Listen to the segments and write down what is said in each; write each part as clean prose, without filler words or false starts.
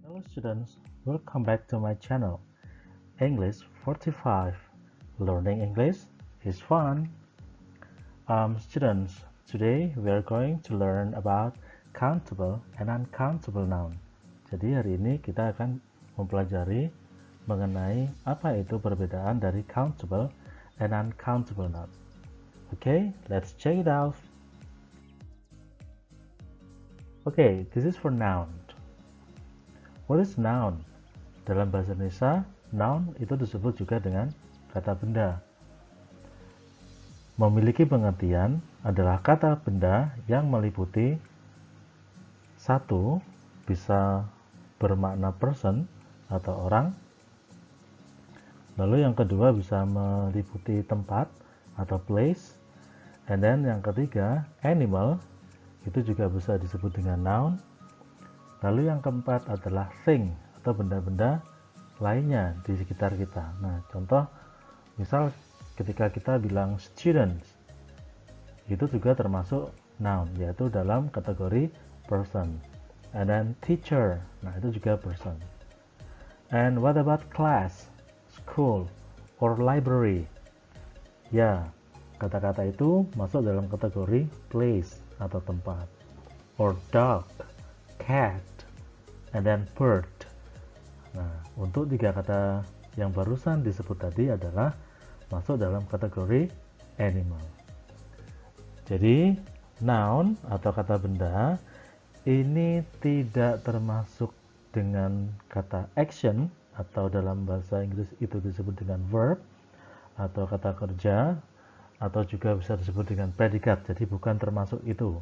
Hello students, welcome back to my channel, English 45. Learning English is fun. Students, today we are going to learn about countable and uncountable noun. Jadi hari ini kita akan mempelajari mengenai apa itu perbedaan dari countable and uncountable noun. Okay, let's check it out. Okay, this is for noun. What is noun? Dalam bahasa Indonesia, noun itu disebut juga dengan kata benda. Memiliki pengertian adalah kata benda yang meliputi satu, bisa bermakna person atau orang. Lalu yang kedua bisa meliputi tempat atau place. And then yang ketiga, animal, itu juga bisa disebut dengan noun. Lalu yang keempat adalah thing atau benda-benda lainnya di sekitar kita. Nah, contoh misal ketika kita bilang students, itu juga termasuk noun, yaitu dalam kategori person. And then teacher, nah itu juga person. And what about class, school, or library? Ya, kata-kata itu masuk dalam kategori place atau tempat. Or dog, cat, and then bird. Nah, untuk tiga kata yang barusan disebut tadi adalah masuk dalam kategori animal. Jadi, noun atau kata benda ini tidak termasuk dengan kata action atau dalam bahasa Inggris itu disebut dengan verb atau kata kerja atau juga bisa disebut dengan predikat. Jadi bukan termasuk itu.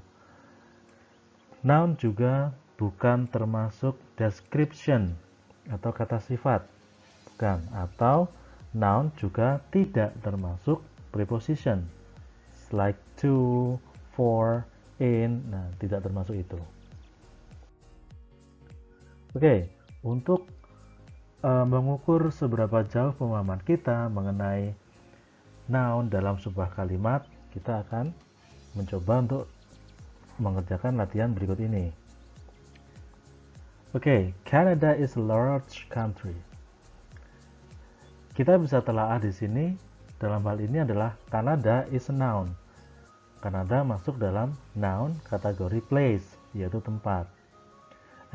Noun juga bukan termasuk description atau kata sifat, bukan. Atau noun juga tidak termasuk preposition like to, for, in. Nah, tidak termasuk itu. Oke, untuk mengukur seberapa jauh pemahaman kita mengenai noun dalam sebuah kalimat, kita akan mencoba untuk mengerjakan latihan berikut ini. Oke, Canada is a large country. Kita bisa telaah di sini, dalam hal ini adalah Canada is a noun. Kanada masuk dalam noun kategori place, yaitu tempat.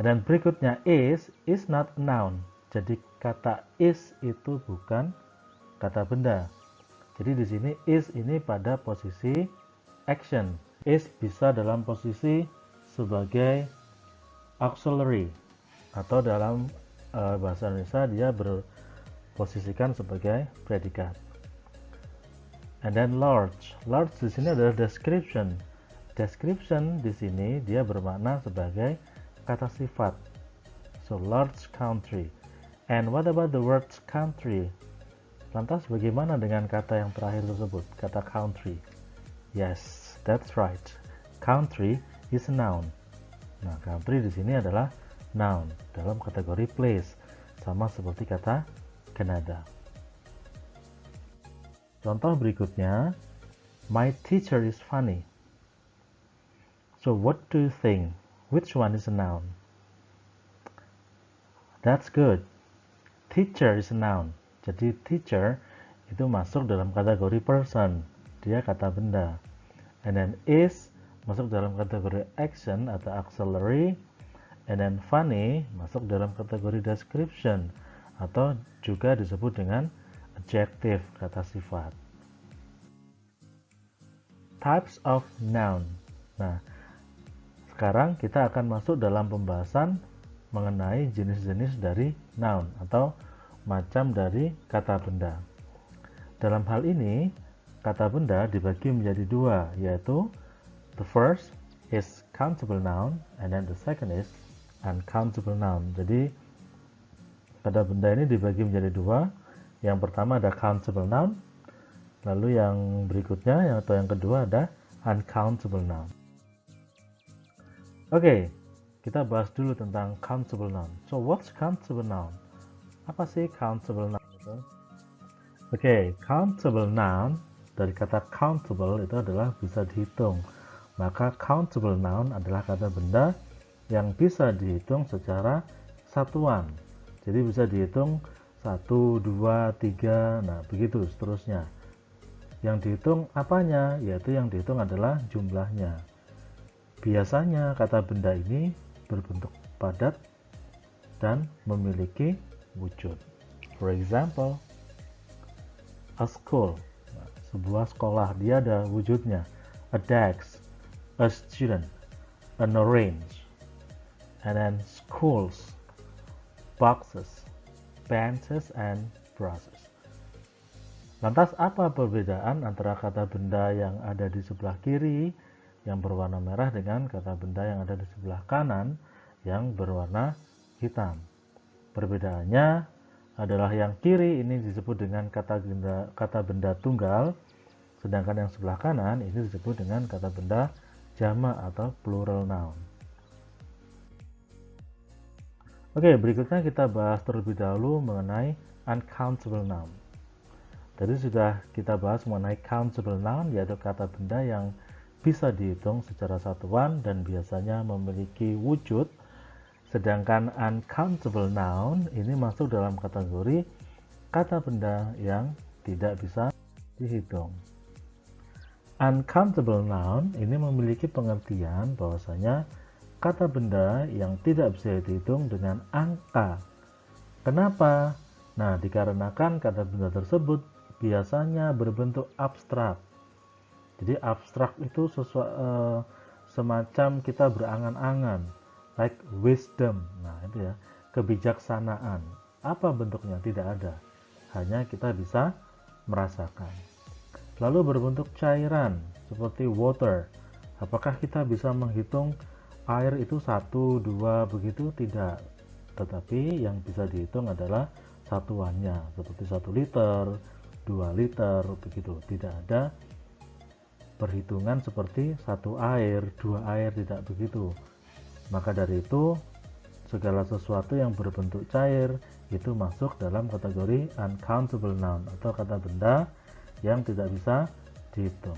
Dan berikutnya is not a noun. Jadi kata is itu bukan kata benda. Jadi di sini is ini pada posisi action. Is bisa dalam posisi sebagai auxiliary atau dalam bahasa Indonesia dia berposisikan sebagai predikat. And then large. Large di sini adalah description. Description di sini dia bermakna sebagai kata sifat. So large country. And what about the word country? Lantas bagaimana dengan kata yang terakhir tersebut, kata country? Yes, that's right. Country is a noun. Nah, country di sini adalah noun dalam kategori place, sama seperti kata Canada. Contoh berikutnya, my teacher is funny. So what do you think? Which one is a noun? That's good. Teacher is a noun. Jadi teacher itu masuk dalam kategori person, dia kata benda. And then is masuk dalam kategori action atau auxiliary. And then funny masuk dalam kategori description atau juga disebut dengan adjective, kata sifat. Types of noun. Nah, sekarang kita akan masuk dalam pembahasan mengenai jenis-jenis dari noun atau macam dari kata benda. Dalam hal ini, kata benda dibagi menjadi dua, yaitu the first is countable noun and then the second is uncountable noun. Jadi kata benda ini dibagi menjadi dua. Yang pertama ada countable noun, lalu yang berikutnya atau yang kedua ada uncountable noun. Oke, kita bahas dulu tentang countable noun. So what's countable noun? Apa sih countable noun itu? Oke, countable noun dari kata countable itu adalah bisa dihitung. Maka countable noun adalah kata benda yang bisa dihitung secara satuan. Jadi bisa dihitung 1, 2, 3, nah begitu seterusnya. Yang dihitung apanya? Yaitu yang dihitung adalah jumlahnya. Biasanya kata benda ini berbentuk padat dan memiliki wujud. For example, a school, sebuah sekolah, dia ada wujudnya. A desk, a student, an orange, and then schools, boxes, benches, and brushes. Lantas apa perbedaan antara kata benda yang ada di sebelah kiri yang berwarna merah dengan kata benda yang ada di sebelah kanan yang berwarna hitam? Perbedaannya adalah yang kiri ini disebut dengan kata benda tunggal, sedangkan yang sebelah kanan ini disebut dengan kata benda jamak atau plural noun. Oke, berikutnya kita bahas terlebih dahulu mengenai uncountable noun. Tadi sudah kita bahas mengenai countable noun, yaitu kata benda yang bisa dihitung secara satuan dan biasanya memiliki wujud. Sedangkan uncountable noun ini masuk dalam kategori kata benda yang tidak bisa dihitung. Uncountable noun ini memiliki pengertian bahwasanya kata benda yang tidak bisa dihitung dengan angka. Kenapa? Nah, dikarenakan kata benda tersebut biasanya berbentuk abstrak. Jadi abstrak itu semacam kita berangan-angan, like wisdom. Nah, itu ya, kebijaksanaan. Apa bentuknya? Tidak ada. Hanya kita bisa merasakan. Lalu berbentuk cairan seperti water. Apakah kita bisa menghitung air itu 1, 2 begitu? Tidak. Tetapi yang bisa dihitung adalah satuannya, seperti 1 liter, 2 liter begitu. Tidak ada perhitungan seperti 1 air, 2 air, tidak begitu. Maka dari itu segala sesuatu yang berbentuk cair itu masuk dalam kategori uncountable noun atau kata benda yang tidak bisa dihitung.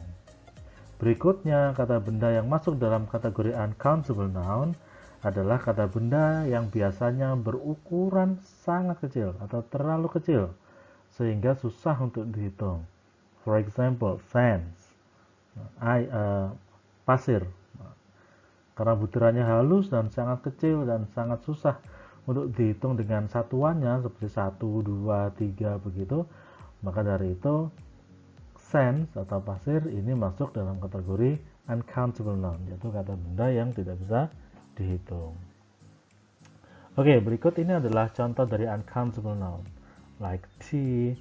Berikutnya, kata benda yang masuk dalam kategori uncountable noun adalah kata benda yang biasanya berukuran sangat kecil atau terlalu kecil sehingga susah untuk dihitung. For example, sands, pasir. Karena butirannya halus dan sangat kecil dan sangat susah untuk dihitung dengan satuannya seperti 1, 2, 3 begitu, maka dari itu sands atau pasir ini masuk dalam kategori uncountable noun, yaitu kata benda yang tidak bisa dihitung. Oke, berikut ini adalah contoh dari uncountable noun. Like tea.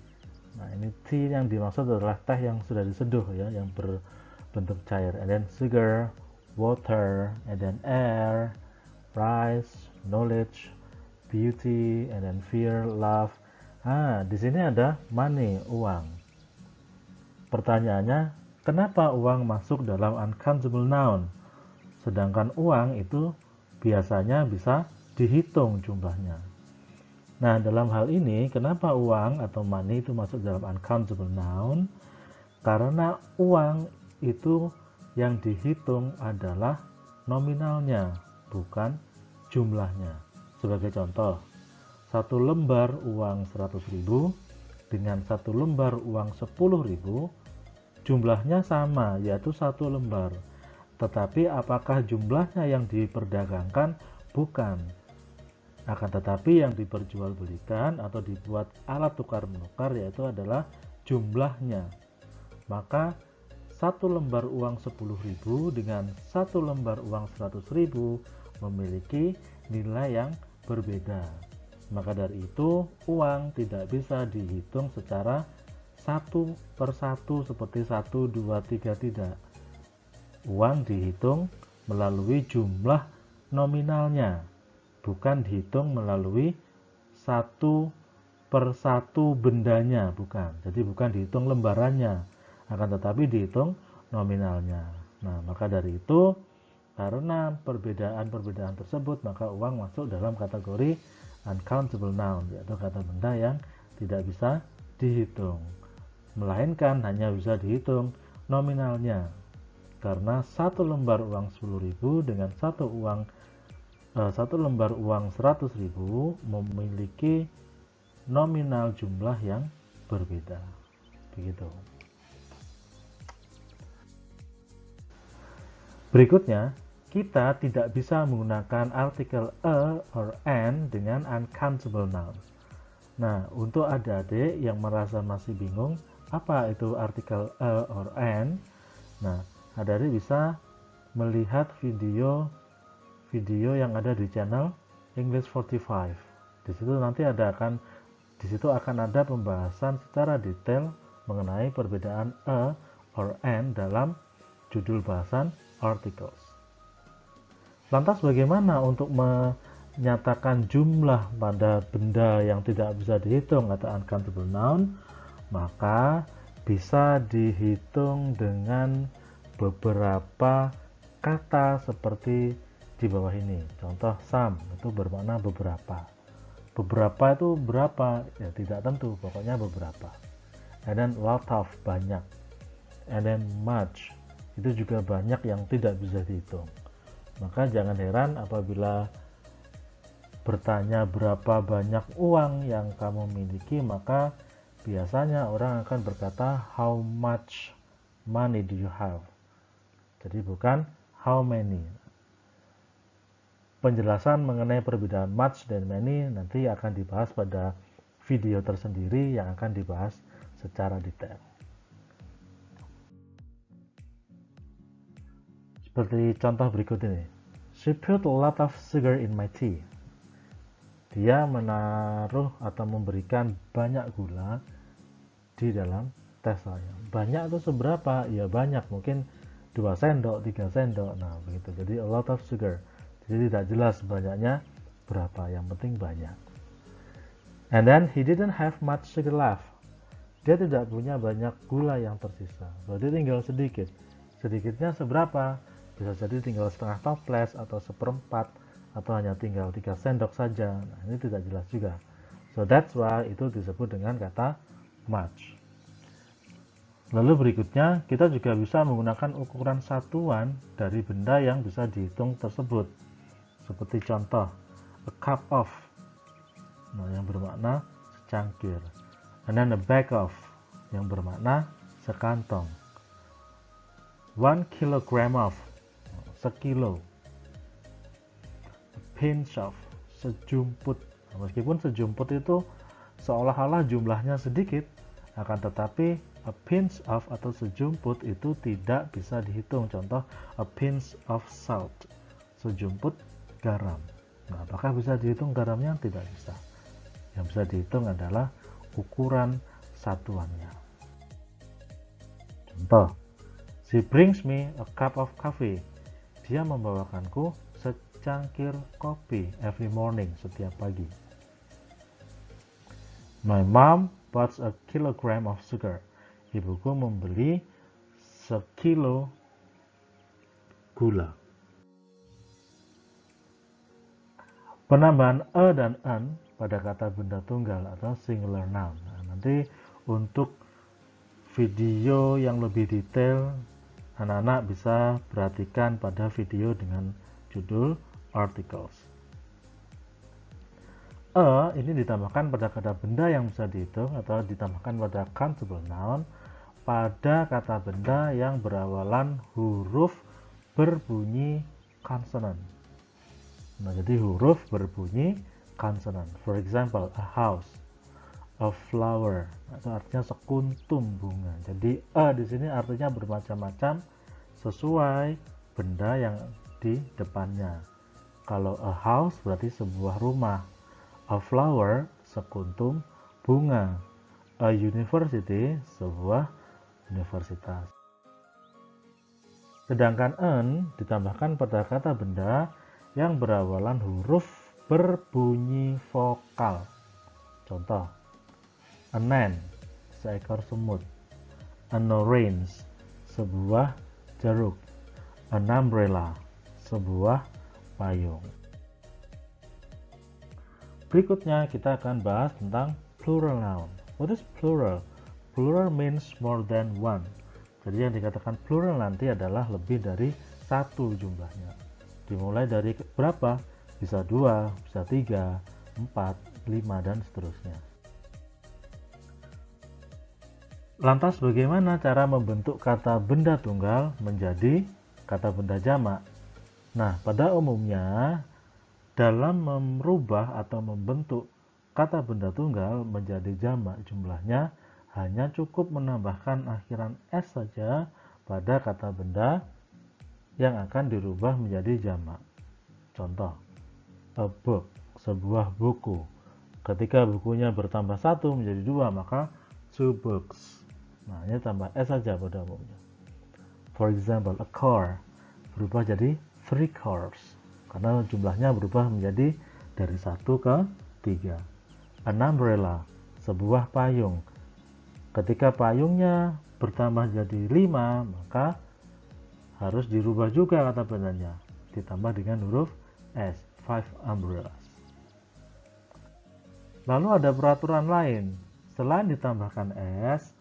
Nah, ini tea yang dimaksud adalah teh yang sudah diseduh ya, yang berbentuk cair. And then sugar, water, and then air, rice, knowledge, beauty, and then fear, love. Di sini ada money, uang. Pertanyaannya, kenapa uang masuk dalam uncountable noun? Sedangkan uang itu biasanya bisa dihitung jumlahnya. Nah, dalam hal ini, kenapa uang atau money itu masuk dalam uncountable noun? Karena uang itu yang dihitung adalah nominalnya, bukan jumlahnya. Sebagai contoh, 1 lembar uang 100.000 dengan 1 lembar uang 10.000, jumlahnya sama, yaitu 1 lembar. Tetapi apakah jumlahnya yang diperdagangkan? Bukan. Akan tetapi yang diperjualbelikan atau dibuat alat tukar menukar yaitu adalah jumlahnya. Maka 1 lembar uang 10.000 dengan 1 lembar uang 100.000 memiliki nilai yang berbeda. Maka dari itu uang tidak bisa dihitung secara satu per satu seperti 1, 2, 3, tidak. Uang dihitung melalui jumlah nominalnya, bukan dihitung melalui 1 per 1 bendanya, bukan. Jadi bukan dihitung lembarannya, akan tetapi dihitung nominalnya. Nah, maka dari itu karena perbedaan-perbedaan tersebut, maka uang masuk dalam kategori uncountable noun, yaitu kata benda yang tidak bisa dihitung, melainkan hanya bisa dihitung nominalnya. Karena 1 lembar uang 10.000 dengan 1 satu lembar uang 100.000 memiliki nominal jumlah yang berbeda. Begitu. Berikutnya, kita tidak bisa menggunakan artikel a or an dengan uncountable noun. Nah, untuk adik-adik yang merasa masih bingung, apa itu artikel a or an? Nah, adik-adik bisa melihat video yang ada di channel English 45. Di situ akan ada pembahasan secara detail mengenai perbedaan a or an dalam judul bahasan articles. Lantas bagaimana untuk menyatakan jumlah pada benda yang tidak bisa dihitung atau uncountable noun? Maka bisa dihitung dengan beberapa kata seperti di bawah ini. Contoh some itu bermakna beberapa. Beberapa itu berapa? Ya tidak tentu, pokoknya beberapa. And then lot of, banyak. And then much, itu juga banyak yang tidak bisa dihitung. Maka jangan heran apabila bertanya berapa banyak uang yang kamu miliki, maka biasanya orang akan berkata how much money do you have. Jadi bukan how many. Penjelasan mengenai perbedaan much dan many nanti akan dibahas pada video tersendiri yang akan dibahas secara detail. Seperti contoh berikut ini. She put a lot of sugar in my tea. Dia menaruh atau memberikan banyak gula di dalam teh saya. Banyak itu seberapa? Ya banyak, mungkin 2 sendok, 3 sendok. Nah begitu. Jadi a lot of sugar. Jadi tidak jelas banyaknya berapa, yang penting banyak. And then he didn't have much sugar left. Dia tidak punya banyak gula yang tersisa. Berarti tinggal sedikit. Sedikitnya seberapa? Bisa jadi tinggal setengah toples atau seperempat, atau hanya tinggal 3 sendok saja. Nah, ini tidak jelas juga. So that's why itu disebut dengan kata much. Lalu berikutnya, kita juga bisa menggunakan ukuran satuan dari benda yang bisa dihitung tersebut. Seperti contoh, a cup of, nah, yang bermakna secangkir. And then a bag of, yang bermakna sekantong. 1 kilogram of, sekilo. A pinch of, sejumput. Nah, meskipun sejumput itu seolah-olah jumlahnya sedikit, akan tetapi a pinch of atau sejumput itu tidak bisa dihitung. Contoh, a pinch of salt, sejumput garam. Nah, apakah bisa dihitung garamnya? Tidak bisa. Yang bisa dihitung adalah ukuran satuannya. Contoh, she brings me a cup of coffee. Dia membawakanku secangkir kopi every morning, setiap pagi. My mom bought a kilogram of sugar. Ibuku membeli sekilo gula. Penambahan a dan an pada kata benda tunggal atau singular noun. Nah, nanti untuk video yang lebih detail, anak-anak bisa perhatikan pada video dengan judul articles. A ini ditambahkan pada kata benda yang bisa dihitung atau ditambahkan pada countable noun pada kata benda yang berawalan huruf berbunyi konsonan. Nah, jadi huruf berbunyi konsonan. For example, a house, a flower, itu artinya sekuntum bunga. Jadi a di sini artinya bermacam-macam sesuai benda yang di depannya. Kalau a house berarti sebuah rumah, a flower sekuntum bunga, a university sebuah universitas. Sedangkan an ditambahkan pada kata benda yang berawalan huruf berbunyi vokal. Contoh, an ant, seekor semut, an orange, sebuah jeruk, an umbrella, sebuah payung. Berikutnya kita akan bahas tentang plural noun. What is plural? Plural means more than one. Jadi yang dikatakan plural nanti adalah lebih dari satu jumlahnya. Dimulai dari berapa? bisa 2, bisa 3, 4, 5, dan seterusnya. Lantas bagaimana cara membentuk kata benda tunggal menjadi kata benda jamak? Nah, pada umumnya dalam merubah atau membentuk kata benda tunggal menjadi jamak jumlahnya hanya cukup menambahkan akhiran s saja pada kata benda yang akan dirubah menjadi jamak. Contoh, a book, sebuah buku. Ketika bukunya bertambah 1 menjadi 2, maka 2 books. Nah, ini tambah s saja pada umumnya. For example, a car berubah jadi 3 cars karena jumlahnya berubah menjadi dari 1 ke 3. An umbrella, sebuah payung. Ketika payungnya bertambah jadi 5, maka harus dirubah juga kata bendanya, ditambah dengan huruf s, 5 umbrellas. Lalu ada peraturan lain. Selain ditambahkan s,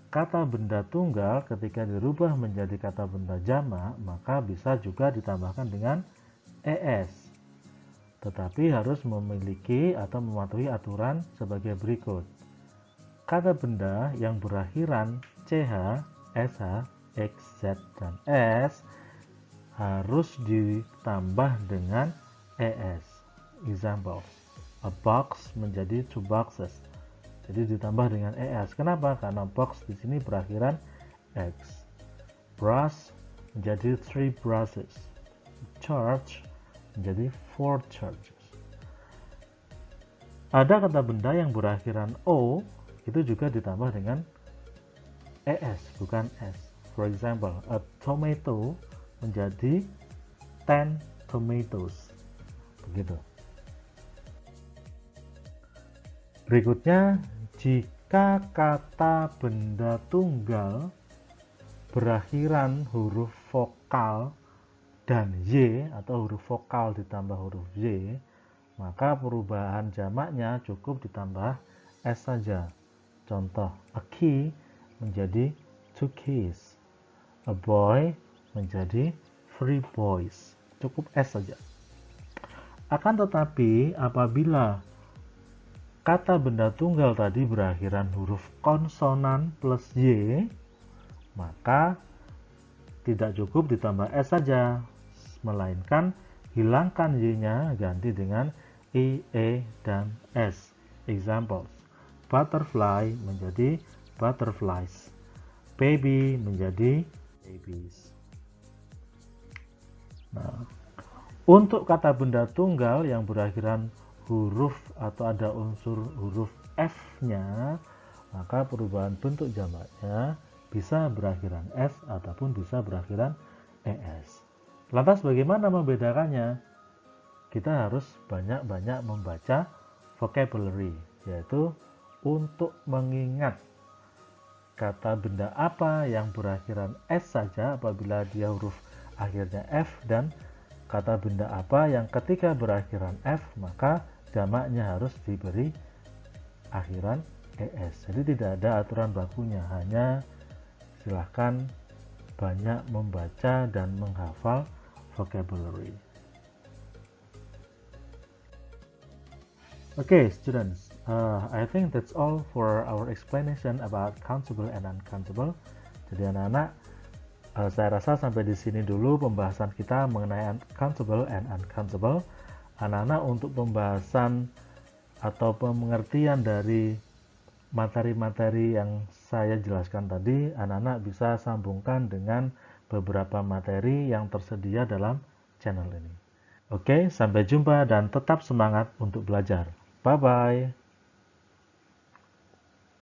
kata benda tunggal ketika dirubah menjadi kata benda jamak, maka bisa juga ditambahkan dengan es. Tetapi harus memiliki atau mematuhi aturan sebagai berikut. Kata benda yang berakhiran ch, sh, x, z, dan s harus ditambah dengan es. Example, a box menjadi 2 boxes. Jadi ditambah dengan es. Kenapa? Karena box di sini berakhiran x. Brush menjadi 3 brushes. Church menjadi 4 churches. Ada kata benda yang berakhiran o, itu juga ditambah dengan es, bukan s. For example, a tomato menjadi 10 tomatoes. Begitu. Berikutnya, jika kata benda tunggal berakhiran huruf vokal dan y atau huruf vokal ditambah huruf y, maka perubahan jamaknya cukup ditambah s saja. Contoh, a key menjadi 2 keys, a boy menjadi 3 boys. Cukup s saja. Akan tetapi apabila kata benda tunggal tadi berakhiran huruf konsonan plus y, maka tidak cukup ditambah s saja, melainkan hilangkan y-nya, ganti dengan i, e, dan s. Examples, butterfly menjadi butterflies, baby menjadi babies. Nah, untuk kata benda tunggal yang berakhiran huruf atau ada unsur huruf F-nya, maka perubahan bentuk jamaknya bisa berakhiran S ataupun bisa berakhiran ES. Lantas bagaimana membedakannya? Kita harus banyak-banyak membaca vocabulary, yaitu untuk mengingat kata benda apa yang berakhiran S saja apabila dia huruf akhirnya F, dan kata benda apa yang ketika berakhiran F maka jamaknya harus diberi akhiran ES. Jadi tidak ada aturan bakunya, hanya silahkan banyak membaca dan menghafal vocabulary. Okay, students, I think that's all for our explanation about countable and uncountable. Jadi anak-anak, saya rasa sampai di sini dulu pembahasan kita mengenai countable and uncountable. Anak-anak, untuk pembahasan atau pengertian dari materi-materi yang saya jelaskan tadi, anak-anak bisa sambungkan dengan beberapa materi yang tersedia dalam channel ini. Oke, sampai jumpa dan tetap semangat untuk belajar. Bye-bye.